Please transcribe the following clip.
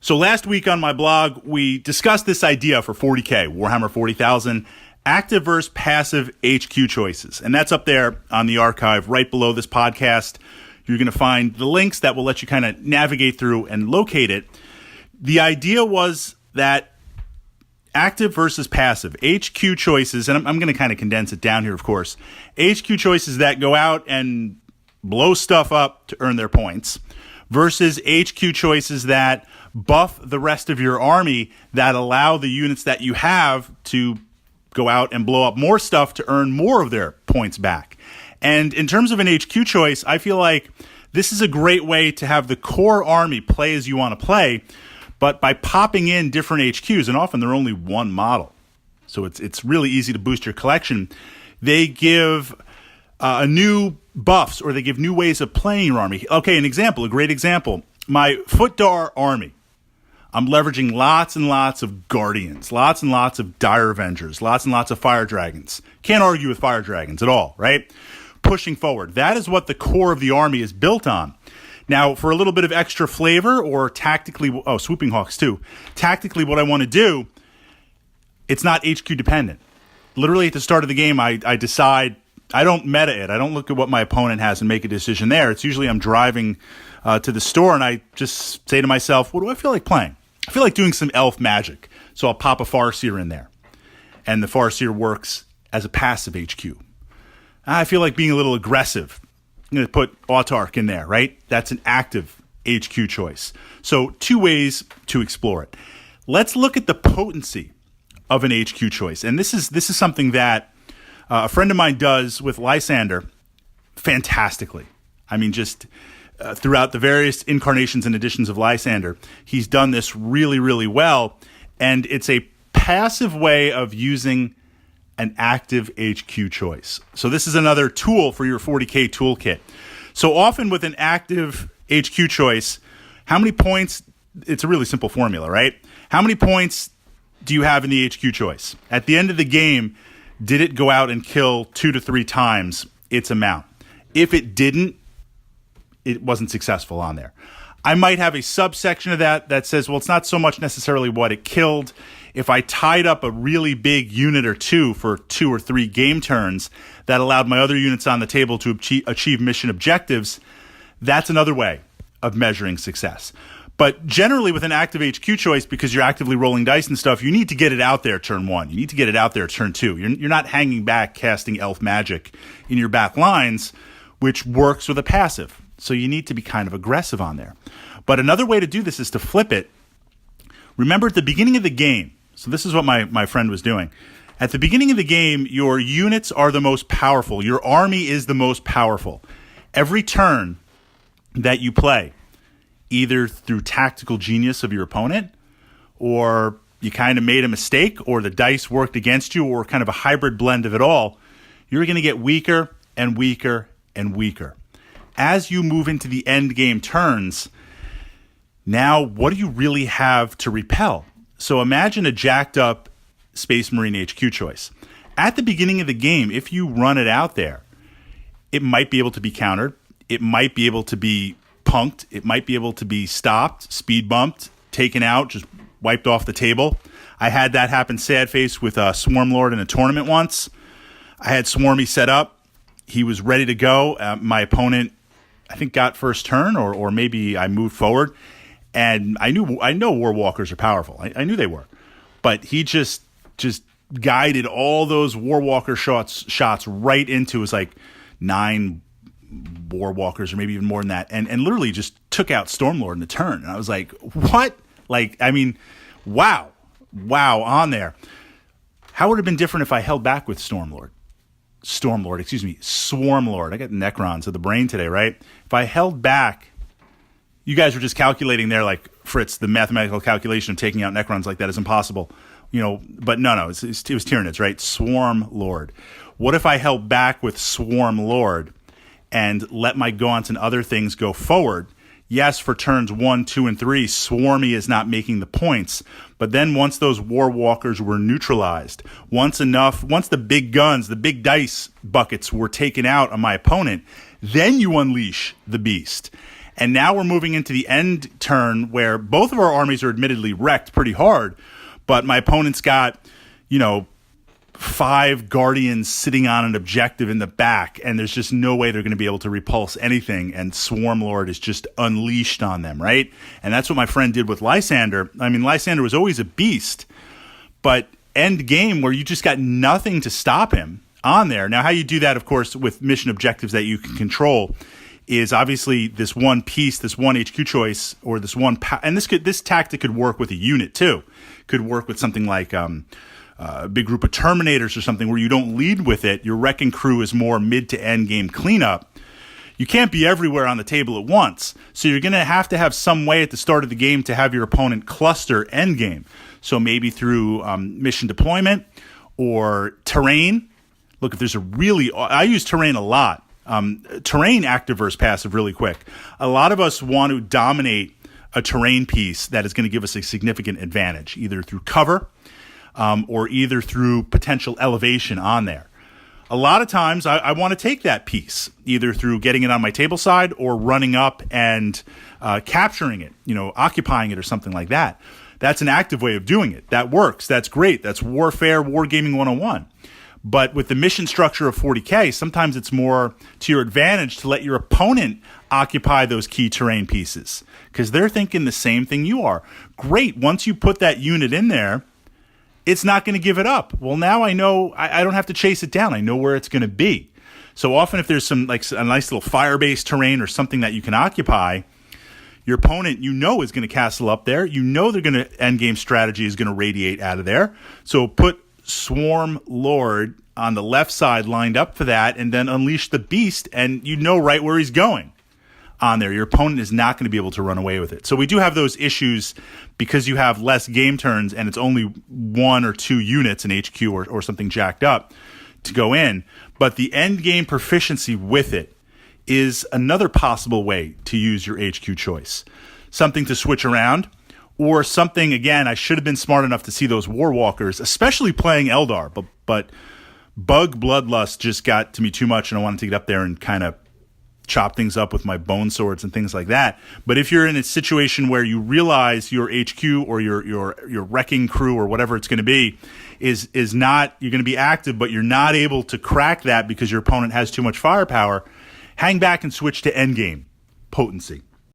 So last week on my blog, we discussed this idea for 40K, Warhammer 40,000, active versus passive HQ choices. And that's up there on the archive right below this podcast. You're going to find the links that will let you kind of navigate through and locate it. The idea was that active versus passive, HQ choices, and I'm going to kind of condense it down here, of course, HQ choices that go out and blow stuff up to earn their points versus HQ choices that buff the rest of your army that allow the units that you have to go out and blow up more stuff to earn more of their points back. And in terms of an HQ choice, I feel like this is a great way to have the core army play as you want to play, but by popping in different HQs, and often they're only one model, so it's really easy to boost your collection. They give a new buffs, or they give new ways of playing your army. Okay, a great example. My Footdar army. I'm leveraging lots and lots of Guardians, lots and lots of Dire Avengers, lots and lots of Fire Dragons. Can't argue with Fire Dragons at all, right? Pushing forward. That is what the core of the army is built on. Now, for a little bit of extra flavor, or tactically, Swooping Hawks too. Tactically, what I want to do, it's not HQ dependent. Literally at the start of the game, I decide, I don't meta it. I don't look at what my opponent has and make a decision there. It's usually I'm driving to the store and I just say to myself, what do I feel like playing? I feel like doing some elf magic. So I'll pop a Farseer in there. And the Farseer works as a passive HQ. I feel like being a little aggressive. I'm going to put Autarch in there, right? That's an active HQ choice. So two ways to explore it. Let's look at the potency of an HQ choice. And this is something that a friend of mine does with Lysander fantastically. I mean, just throughout the various incarnations and editions of Lysander, he's done this really, really well. And it's a passive way of using an active HQ choice. So this is another tool for your 40K toolkit. So often with an active HQ choice, how many points, it's a really simple formula, right? How many points do you have in the HQ choice? At the end of the game, did it go out and kill 2 to 3 times its amount? If it didn't, it wasn't successful on there. I might have a subsection of that says, well, it's not so much necessarily what it killed. If I tied up a really big unit or two for 2 or 3 game turns that allowed my other units on the table to achieve mission objectives, that's another way of measuring success. But generally with an active HQ choice, because you're actively rolling dice and stuff, you need to get it out there turn 1. You need to get it out there turn 2. You're not hanging back casting elf magic in your back lines, which works with a passive. So you need to be kind of aggressive on there. But another way to do this is to flip it. Remember at the beginning of the game, so this is what my friend was doing. At the beginning of the game, your units are the most powerful. Your army is the most powerful. Every turn that you play, either through tactical genius of your opponent, or you kind of made a mistake, or the dice worked against you, or kind of a hybrid blend of it all, you're going to get weaker and weaker and weaker. As you move into the end game turns, now what do you really have to repel? So imagine a jacked up Space Marine HQ choice. At the beginning of the game, if you run it out there, it might be able to be countered. It might be able to be punked. It might be able to be stopped, speed bumped, taken out, just wiped off the table. I had that happen sad face with a Swarm Lord in a tournament once. I had Swarmy set up. He was ready to go. My opponent, I think, got first turn, or maybe I moved forward. And I know War Walkers are powerful. I knew they were. But he just guided all those War Walker shots right into, it was like 9 War Walkers, or maybe even more than that, and literally just took out Stormlord in the turn. And I was like, what? Like, I mean, wow on there. How would it have been different if I held back with Swarmlord. I got Necrons of the brain today, right? If I held back, you guys were just calculating there, like, Fritz, the mathematical calculation of taking out Necrons like that is impossible. But no, it was Tyranids, right? Swarm Lord. What if I held back with Swarm Lord and let my Gaunts and other things go forward? Yes, for turns 1, 2, and 3, Swarmy is not making the points. But then once those War Walkers were neutralized, once the big guns, the big dice buckets were taken out on my opponent, then you unleash the beast. And now we're moving into the end turn where both of our armies are admittedly wrecked pretty hard, but my opponent's got, 5 guardians sitting on an objective in the back, and there's just no way they're going to be able to repulse anything, and Swarm Lord is just unleashed on them, right? And that's what my friend did with Lysander. I mean, Lysander was always a beast, but end game where you just got nothing to stop him on there. Now, how you do that, of course, with mission objectives that you can control is obviously this one piece, this one HQ choice, or this one and this tactic could work with a unit too. Could work with something like a big group of Terminators or something where you don't lead with it. Your wrecking crew is more mid to end game cleanup. You can't be everywhere on the table at once, so you're going to have some way at the start of the game to have your opponent cluster end game. So maybe through mission deployment or terrain. Look, if there's I use terrain a lot. Terrain active versus passive really quick. A lot of us want to dominate a terrain piece that is going to give us a significant advantage, either through cover or either through potential elevation on there. A lot of times I want to take that piece, either through getting it on my table side or running up and capturing it, occupying it or something like that. That's an active way of doing it. That works. That's great. That's warfare, wargaming 101. But with the mission structure of 40K, sometimes it's more to your advantage to let your opponent occupy those key terrain pieces because they're thinking the same thing you are. Great. Once you put that unit in there, it's not going to give it up. Well, now I know I don't have to chase it down. I know where it's going to be. So often if there's some like a nice little fire-based terrain or something that you can occupy, your opponent, is going to castle up there. They're going to endgame strategy is going to radiate out of there. So put Swarm Lord on the left side lined up for that and then unleash the beast and right where he's going on there. Your opponent is not going to be able to run away with it. So we do have those issues because you have less game turns and it's only 1 or 2 units in HQ or something jacked up to go in. But the end game proficiency with it is another possible way to use your HQ choice. Something to switch around. Or something, again, I should have been smart enough to see those War Walkers, especially playing Eldar, but Bug Bloodlust just got to me too much, and I wanted to get up there and kind of chop things up with my bone swords and things like that. But if you're in a situation where you realize your HQ or your wrecking crew or whatever it's going to be is not, you're going to be active, but you're not able to crack that because your opponent has too much firepower, hang back and switch to endgame potency.